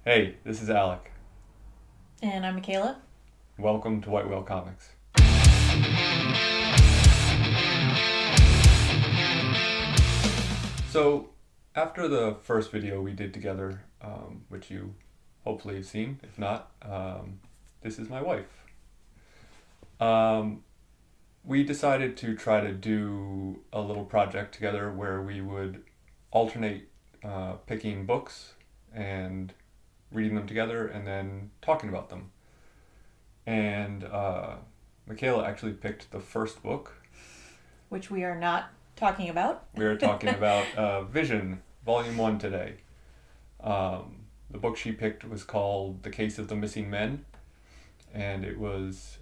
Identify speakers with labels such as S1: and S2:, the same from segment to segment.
S1: Hey, this is Alec.
S2: And I'm Michaela.
S1: Welcome to White Whale Comics. So, after the first video we did together, which you hopefully have seen, if not, this is my wife. We decided to try to do a little project together where we would alternate picking books and reading them together and then talking about them. And Michaela actually picked the first book.
S2: Which we are not talking about.
S1: We are talking about Vision, Volume 1 today. The book she picked was called The Case of the Missing Men, and it was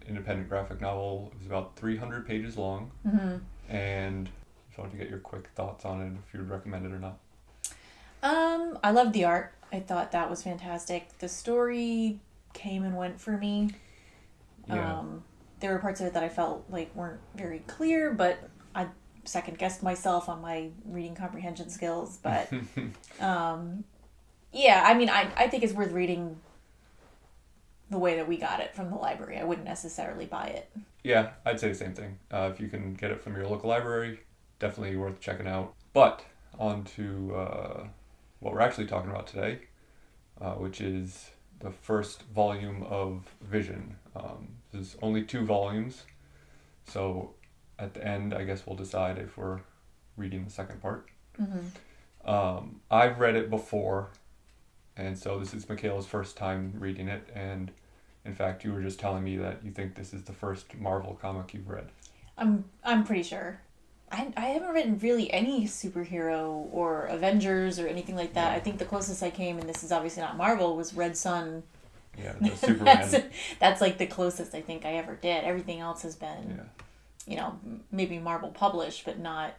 S1: independent graphic novel. It was about 300 pages long.
S2: Mm-hmm.
S1: And I just wanted to get your quick thoughts on it, if you would recommend it or not.
S2: I loved the art. I thought that was fantastic. The story came and went for me.
S1: Yeah.
S2: There were parts of it that I felt like weren't very clear, but I second guessed myself on my reading comprehension skills. But yeah, I mean, I think it's worth reading the way that we got it from the library. I wouldn't necessarily buy it.
S1: Yeah, I'd say the same thing. If you can get it from your local library, definitely worth checking out. But on to what we're actually talking about today, which is the first volume of Vision. There's only 2 volumes, so at the end, I guess we'll decide if we're reading the second part.
S2: Mm-hmm.
S1: I've read it before, and so this is Michaela's first time reading it, and in fact, you were just telling me that you think this is the first Marvel comic you've read.
S2: I'm pretty sure. I haven't read really any superhero or Avengers or anything like that.
S1: Yeah.
S2: I think the closest I came, and this is obviously not Marvel, was Red Sun.
S1: Yeah, the Superman.
S2: That's like the closest I think I ever did. Everything else has been, maybe Marvel published, but not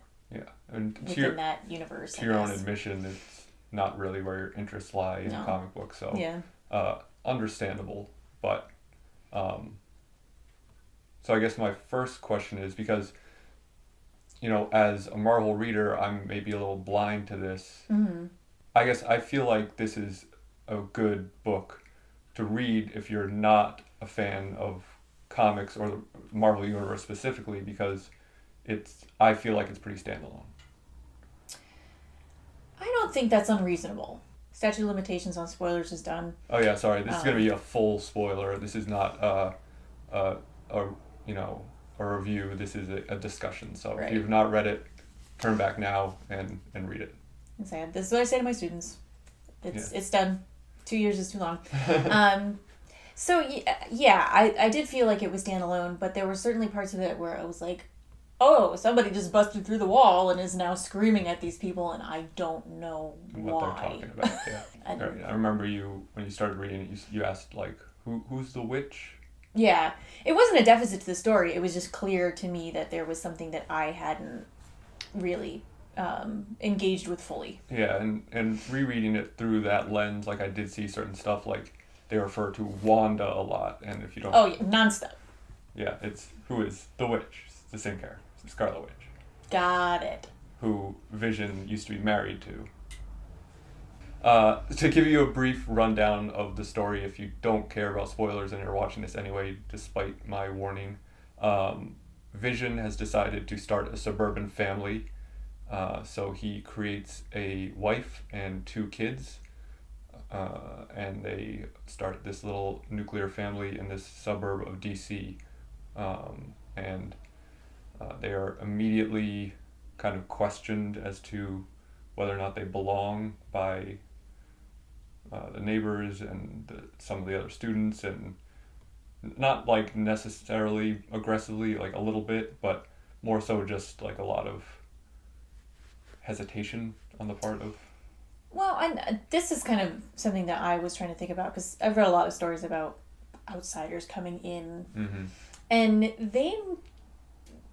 S1: And
S2: within that universe.
S1: to your own admission, it's not really where your interests lie in comic books. So understandable, but so I guess my first question is, because as a Marvel reader, I'm maybe a little blind to this.
S2: Mm-hmm.
S1: I guess I feel like this is a good book to read if you're not a fan of comics or the Marvel Universe specifically, because I feel like it's pretty standalone.
S2: I don't think that's unreasonable. Statute of limitations on spoilers is done.
S1: Oh yeah, sorry. This is going to be a full spoiler. This is not a review. This is a discussion. So
S2: Right.
S1: if you've not read it, turn back now and read it.
S2: This is what I say to my students. It's done. 2 years is too long. So yeah, I did feel like it was standalone, but there were certainly parts of it where I was like, oh, somebody just busted through the wall and is now screaming at these people, and I don't know
S1: What
S2: why.
S1: they're talking about. Yeah. Right. I remember when you started reading it, you asked like, who's the witch?
S2: Yeah, it wasn't a deficit to the story. It was just clear to me that there was something that I hadn't really engaged with fully.
S1: Yeah, and rereading it through that lens, like I did see certain stuff, like they refer to Wanda a lot, and if you don't...
S2: Oh, yeah, nonstop.
S1: Yeah, who is the witch? It's the same character, the Scarlet Witch.
S2: Got it.
S1: Who Vision used to be married to. To give you a brief rundown of the story, if you don't care about spoilers and you're watching this anyway, despite my warning, Vision has decided to start a suburban family. So he creates a wife and 2 kids, and they start this little nuclear family in this suburb of DC, and they are immediately kind of questioned as to whether or not they belong by the neighbors and some of the other students, and not like necessarily aggressively, like a little bit, but more so just like a lot of hesitation on the part of...
S2: Well, this is kind of something that I was trying to think about, because I've read a lot of stories about outsiders coming in, and they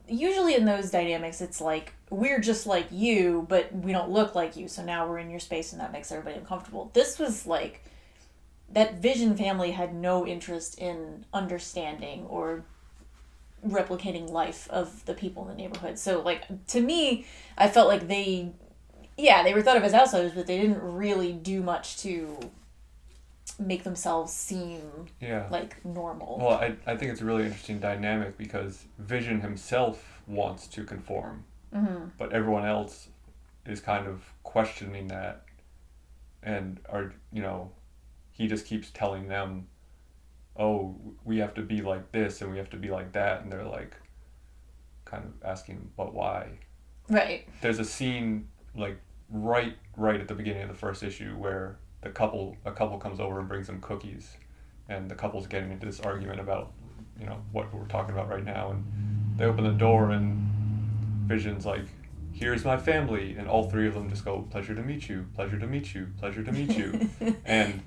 S2: usually in those dynamics, it's like, we're just like you, but we don't look like you, so now we're in your space, and that makes everybody uncomfortable. This was like, that Vision family had no interest in understanding or replicating life of the people in the neighborhood. So, like, to me, I felt like they were thought of as outsiders, but they didn't really do much to make themselves seem
S1: Yeah.
S2: like normal.
S1: Well, I think it's a really interesting dynamic because Vision himself wants to conform, but everyone else is kind of questioning that, and he just keeps telling them, oh, we have to be like this and we have to be like that, and they're like kind of asking, but why?
S2: Right.
S1: There's a scene like right at the beginning of the first issue where a couple comes over and brings them cookies, and the couple's getting into this argument about what we're talking about right now, and they open the door and Vision's like, here's my family, and all three of them just go, pleasure to meet you, pleasure to meet you, pleasure to meet you. And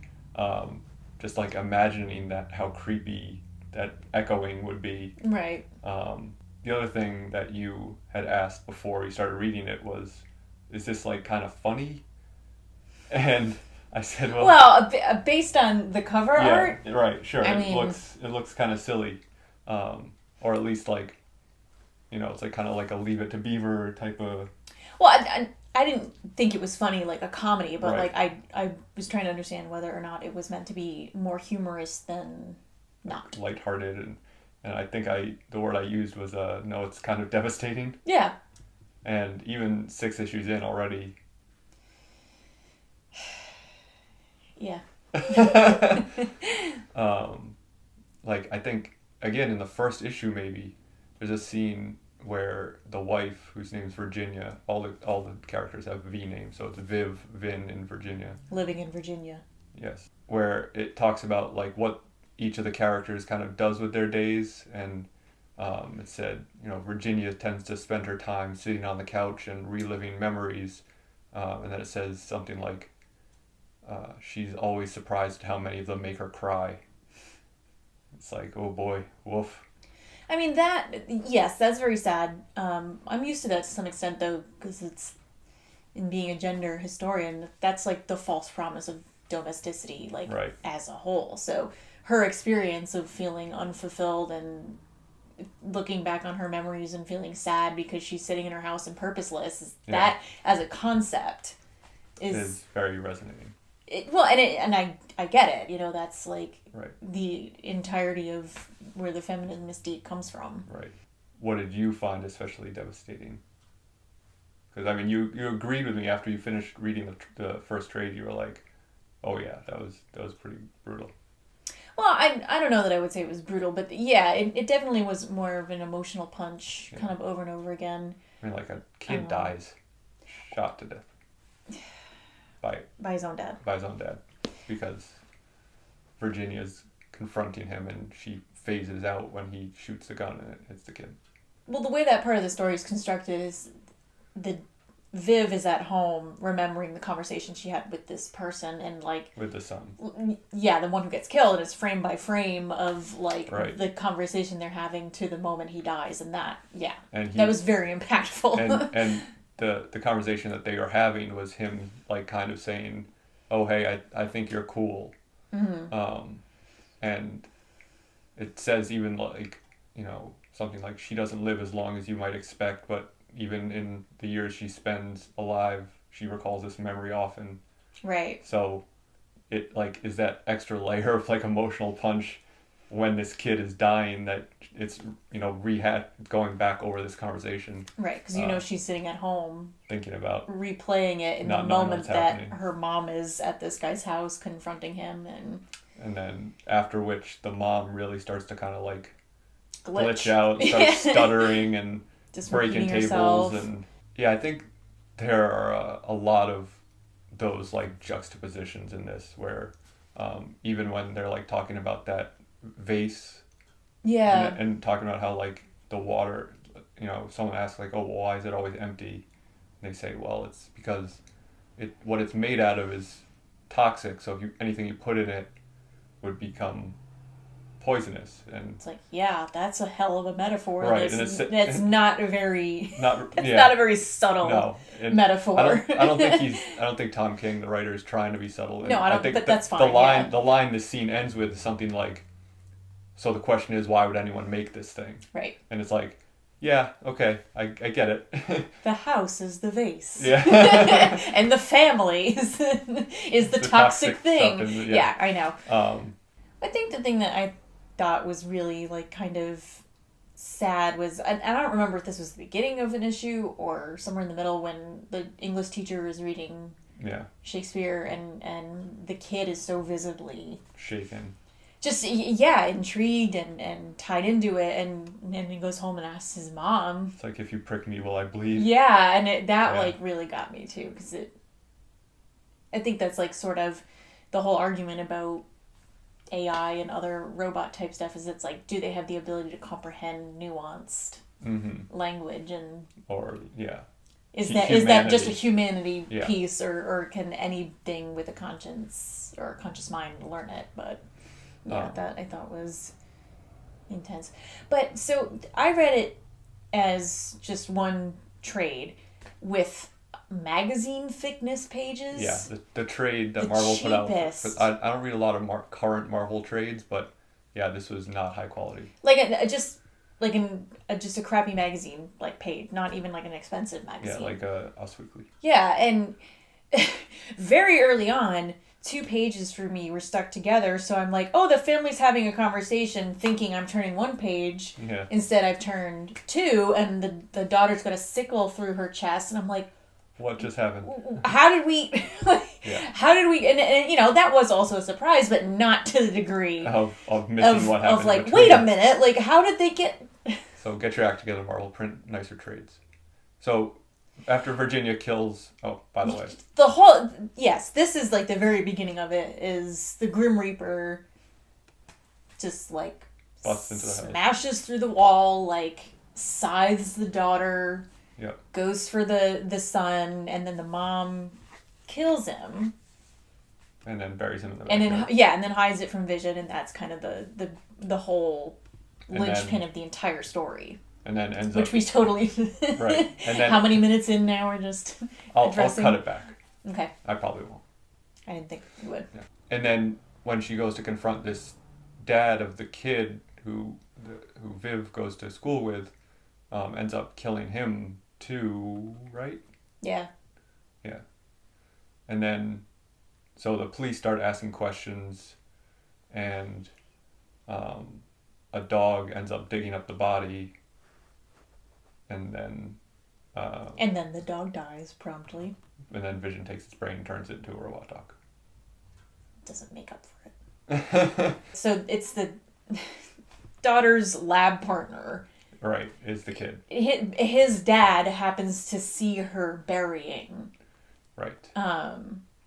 S1: just like imagining that, how creepy that echoing would be.
S2: Right.
S1: The other thing that you had asked before you started reading it was, is this like kind of funny? And I said,
S2: well, based on the cover art,
S1: right, sure.
S2: It
S1: looks kind of silly, or at least like, it's like kind of like a Leave It to Beaver type of.
S2: Well, I didn't think it was funny like a comedy, but
S1: right.
S2: like I was trying to understand whether or not it was meant to be more humorous than not.
S1: Lighthearted, and I think the word I used was no, it's kind of devastating.
S2: Yeah.
S1: And even 6 issues in already.
S2: Yeah.
S1: Like I think again in the first issue maybe there's a scene where the wife, whose name's Virginia, all the characters have V names, so it's Viv, Vin, and Virginia.
S2: Living in Virginia.
S1: Yes. Where it talks about like what each of the characters kind of does with their days, and it said, Virginia tends to spend her time sitting on the couch and reliving memories, and then it says something like, she's always surprised how many of them make her cry. It's like, oh boy, woof.
S2: I mean, yes, that's very sad. I'm used to that to some extent, though, because it's, in being a gender historian, that's like the false promise of domesticity, like,
S1: right.
S2: as a whole. So her experience of feeling unfulfilled and looking back on her memories and feeling sad because she's sitting in her house and purposeless, that, as a concept, is
S1: very resonating.
S2: I get it. That's like
S1: right.
S2: the entirety of where the feminine mystique comes from.
S1: Right. What did you find especially devastating? Because I mean, you agreed with me after you finished reading the first trade. You were like, "Oh yeah, that was pretty brutal."
S2: Well, I don't know that I would say it was brutal, but yeah, it definitely was more of an emotional punch, kind of over and over again.
S1: I mean, like a kid dies, shot to death. By
S2: his own dad.
S1: By his own dad. Because Virginia's confronting him and she phases out when he shoots the gun and it hits the kid.
S2: Well, the way that part of the story is constructed is Viv is at home remembering the conversation she had with this person and like...
S1: With the son.
S2: Yeah, the one who gets killed, and it's frame by frame of like
S1: right.
S2: the conversation they're having to the moment he dies, and that was very impactful.
S1: and the conversation that they are having was him like kind of saying, oh hey, I think you're cool. Mm-hmm. And it says even like, something like she doesn't live as long as you might expect, but even in the years she spends alive, she recalls this memory often.
S2: Right.
S1: So it like is that extra layer of like emotional punch when this kid is dying that it's going back over this conversation.
S2: Right, because she's sitting at home
S1: thinking about
S2: replaying it in the moment that her mom is at this guy's house confronting him,
S1: and then after which the mom really starts to kind of like
S2: glitch
S1: out, starts stuttering and
S2: just
S1: breaking tables herself. And I think there are a lot of those like juxtapositions in this where even when they're like talking about that vase and talking about how like the water, someone asks like, oh well, why is it always empty, and they say, well, it's because what it's made out of is toxic, so anything you put in it would become poisonous. And
S2: it's like, that's a hell of a metaphor.
S1: Right,
S2: that's not a very not a very subtle metaphor.
S1: I don't think Tom King, the writer, is trying to be subtle.
S2: No, I don't think, but that's fine.
S1: The line this scene ends with is something like, so the question is, why would anyone make this thing?
S2: Right.
S1: And it's like, Yeah, okay, I get it.
S2: The house is the vase.
S1: Yeah.
S2: And the family is the toxic thing.
S1: Stuff
S2: Yeah, I know.
S1: Um,
S2: I think the thing that I thought was really like kind of sad was, and I don't remember if this was the beginning of an issue or somewhere in the middle, when the English teacher was reading
S1: yeah,
S2: Shakespeare, and the kid is so visibly
S1: shaken.
S2: just, yeah, intrigued and tied into it, and then he goes home and asks his mom.
S1: It's like, if you prick me, will I bleed?
S2: Yeah, and that
S1: Yeah.
S2: like really got me too, because I think that's like sort of the whole argument about AI and other robot type stuff, is it's like, do they have the ability to comprehend nuanced language, and
S1: Or, yeah.
S2: is that just a
S1: Humanity.
S2: humanity piece, or can anything with a conscience or a conscious mind learn it? But yeah, that I thought was intense. But so I read it as just one trade with magazine thickness pages.
S1: Yeah, the trade that
S2: The
S1: Marvel put out.
S2: cheapest.
S1: I don't read a lot of current Marvel trades, but yeah, this was not high quality.
S2: Like just a crappy magazine, like paid, not even like an expensive magazine.
S1: Yeah, like Us Weekly.
S2: Yeah, and very early on, 2 pages for me were stuck together, so I'm like, oh, the family's having a conversation, thinking I'm turning one page.
S1: Yeah.
S2: Instead, I've turned two, and the daughter's got a sickle through her chest, and I'm like,
S1: What just happened?
S2: how did we
S1: Yeah.
S2: how did we, and you know, that was also a surprise, but not to the degree
S1: Of missing what happened.
S2: of like, wait a minute, like, how did they get...
S1: So get your act together, Marvel. Print nicer trades. So after Virginia kills... Oh, by the way.
S2: The whole... Yes, this is like the very beginning of it, is the Grim Reaper just like
S1: Busts into the house.
S2: smashes through the wall, like scythes the daughter,
S1: Yep.
S2: goes for the son, and then the mom kills him.
S1: And then buries him in the
S2: And
S1: backyard.
S2: then, yeah, and then hides it from Vision, and that's kind of the whole
S1: And
S2: linchpin
S1: then-
S2: of the entire story.
S1: And then ends
S2: Which
S1: up...
S2: we totally...
S1: Right. And then...
S2: How many minutes in now we're just
S1: I'll
S2: addressing?
S1: cut it back.
S2: Okay.
S1: I probably won't.
S2: I didn't think you would.
S1: Yeah. And then when she goes to confront this dad of the kid who Viv goes to school with, ends up killing him too, right?
S2: Yeah.
S1: Yeah. And then, so the police start asking questions, and a dog ends up digging up the body, and then...
S2: And then the dog dies promptly.
S1: And then Vision takes its brain and turns it into a robot dog.
S2: Doesn't make up for it. So it's the daughter's lab partner.
S1: Right, is the kid.
S2: His dad happens to see her burying
S1: Right.
S2: the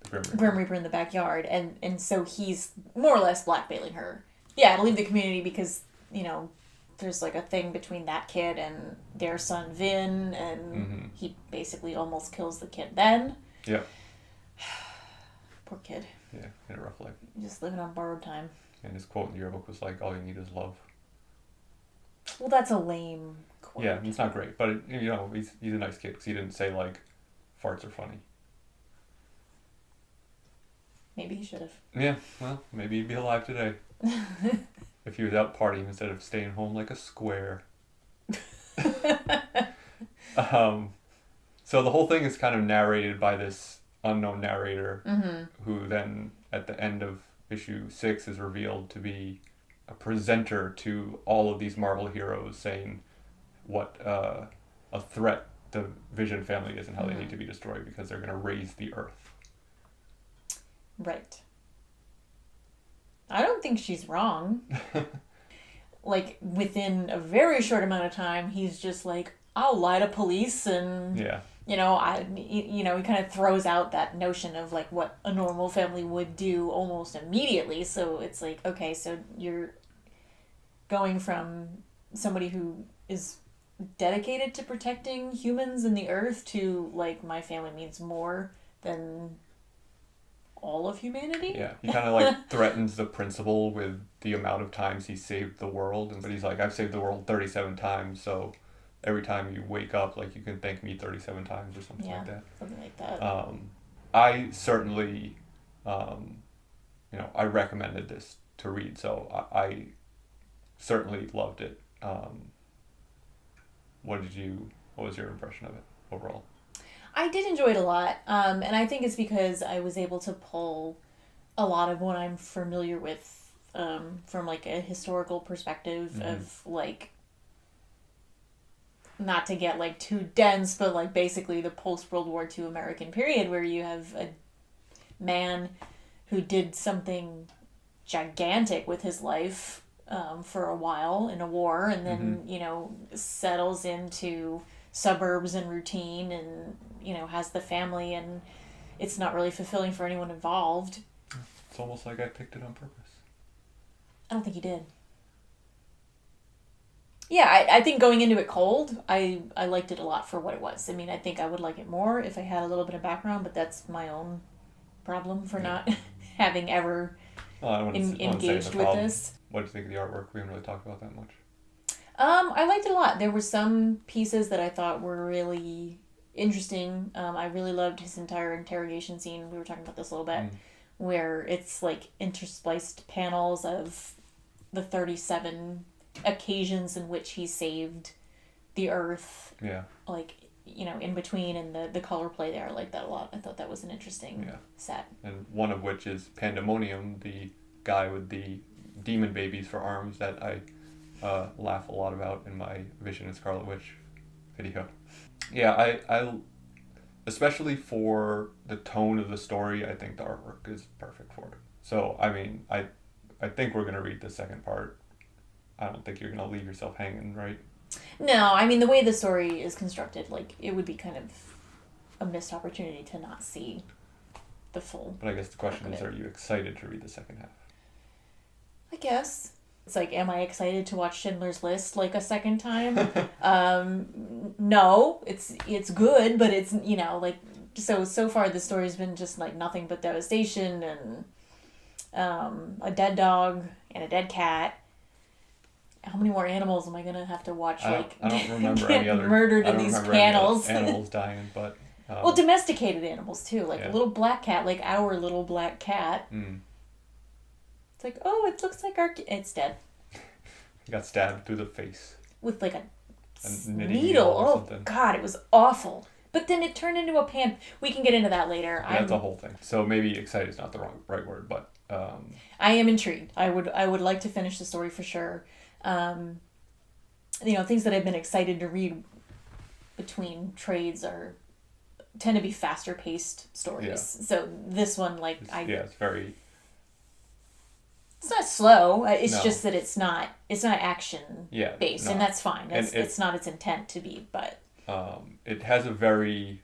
S1: Grim Reaper.
S2: Grim Reaper in the backyard, and so he's more or less blackmailing her. Yeah, to leave the community because, you know, there's like a thing between that kid and their son Vin, and he basically almost kills the kid then.
S1: Yeah.
S2: Poor kid.
S1: Yeah, in a rough life.
S2: Just living on borrowed time.
S1: And his quote in the yearbook was like, all you need is love.
S2: Well, that's a lame quote.
S1: Yeah, it's not great, but you know, he's a nice kid because he didn't say like, farts are funny.
S2: Maybe he should have.
S1: Yeah, well, maybe he'd be alive today if he was out partying instead of staying home like a square. So the whole thing is kind of narrated by this unknown narrator, who then at the end of issue 6 is revealed to be a presenter to all of these Marvel heroes, saying what a threat the Vision family is and how they need to be destroyed because they're going to raise the Earth.
S2: Right. I don't think she's wrong. Like, within a very short amount of time, he's just like, I'll lie to police, and
S1: Yeah.
S2: you know, he kind of throws out that notion of like what a normal family would do almost immediately. So it's like, okay, so you're going from somebody who is dedicated to protecting humans and the Earth to like, my family means more than all of humanity.
S1: Yeah, he kind of like threatens the principal with the amount of times he saved the world, but he's like, I've saved the world 37 times, so every time you wake up, like, you can thank me 37 times or something like that.
S2: Something like that.
S1: I certainly, I recommended this to read, so I certainly loved it. what was your impression of it overall?
S2: I did enjoy it a lot, and I think it's because I was able to pull a lot of what I'm familiar with from like a historical perspective of like, not to get like too dense, but like basically the post World War II American period where you have a man who did something gigantic with his life for a while in a war, and then settles into suburbs and routine, and has the family, and it's not really fulfilling for anyone involved.
S1: It's almost like I picked it on purpose.
S2: I don't think you did. Yeah, I think going into it cold, I liked it a lot for what it was. I mean, I think I would like it more if I had a little bit of background, but that's my own problem for not having ever engaged with this.
S1: What did you think of the artwork? We haven't really talked about that much.
S2: I liked it a lot. There were some pieces that I thought were really interesting. I really loved his entire interrogation scene. We were talking about this a little bit, where it's like interspliced panels of the 37 occasions in which he saved the earth.
S1: Yeah.
S2: Like, in between, and the color play there. I liked that a lot. I thought that was an interesting set. And
S1: one of which is Pandemonium, the guy with the demon babies for arms that I laugh a lot about in my Vision and Scarlet Witch video. Yeah, I especially for the tone of the story, I think the artwork is perfect for it. So, I mean, I think we're going to read the second part. I don't think you're going to leave yourself hanging, right?
S2: No, I mean, the way the story is constructed, like, it would be kind of a missed opportunity to not see the full.
S1: But I guess the question is, are you excited to read the second half? I
S2: guess. It's like, am I excited to watch Schindler's List like a second time? No, it's good, but it's, like, so far the story's been just like nothing but devastation and a dead dog and a dead cat. How many more animals am I gonna have to watch? I
S1: don't remember any other
S2: murdered in these panels.
S1: Animals dying, but
S2: well, domesticated animals too, like a little black cat, like our little black cat. It's like, oh, it looks like it's dead.
S1: He got stabbed through the face
S2: with like a needle. Oh God, it was awful. But then it turned into a pan. We can get into that later.
S1: Yeah, that's a whole thing. So maybe excited is not the right word, but
S2: I am intrigued. I would like to finish the story for sure. Things that I've been excited to read between trades tend to be faster paced stories. Yeah. So this one, it's very. It's not slow. It's just that it's not action based, and that's fine. It's not its intent to be, but
S1: it has a very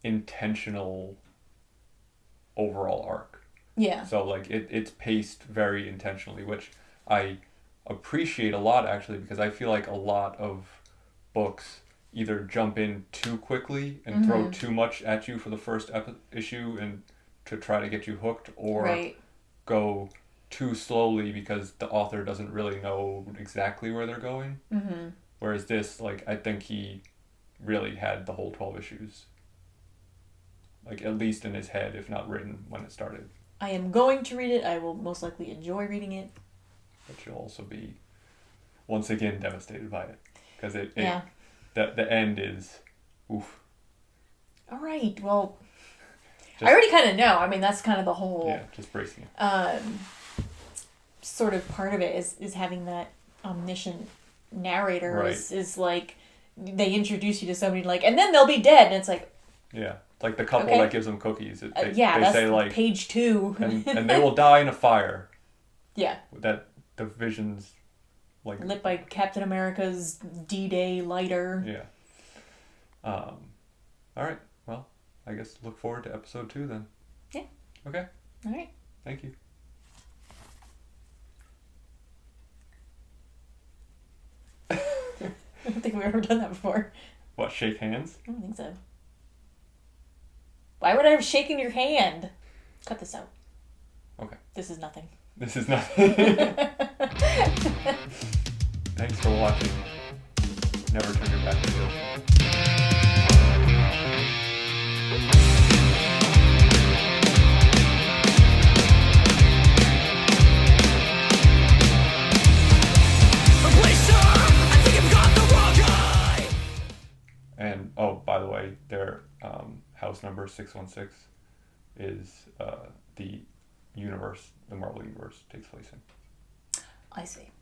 S1: intentional overall arc.
S2: Yeah.
S1: So it's paced very intentionally, which I appreciate a lot actually, because I feel like a lot of books either jump in too quickly and throw too much at you for the first issue and to try to get you hooked, or go too slowly because the author doesn't really know exactly where they're going. Whereas this, I think he really had the whole 12 issues, at least in his head, if not written when it started.
S2: I am going to read it. I will most likely enjoy reading it.
S1: But you'll also be, once again, devastated by it. Because the end is, oof.
S2: All right, well, I already kind of know. I mean, that's kind of the whole...
S1: Yeah, just bracing it.
S2: Sort of part of it is having that omniscient narrator is like, they introduce you to somebody and then they'll be dead, and it's like...
S1: Yeah, like the couple that gives them cookies. They
S2: that's
S1: say,
S2: page 2.
S1: and they will die in a fire.
S2: Yeah.
S1: That the Vision's
S2: lit by Captain America's D-Day lighter.
S1: Yeah. All right. Well, I guess look forward to episode 2 then.
S2: Yeah.
S1: Okay.
S2: All right.
S1: Thank you.
S2: I don't think we've ever done that before.
S1: What, shake hands?
S2: I don't think so. Why would I have shaken your hand? Cut this out.
S1: Okay.
S2: This is nothing.
S1: This is nothing. Thanks for watching. Never turn your back to the ocean. number 616 is the universe, the Marvel universe takes place in.
S2: I see.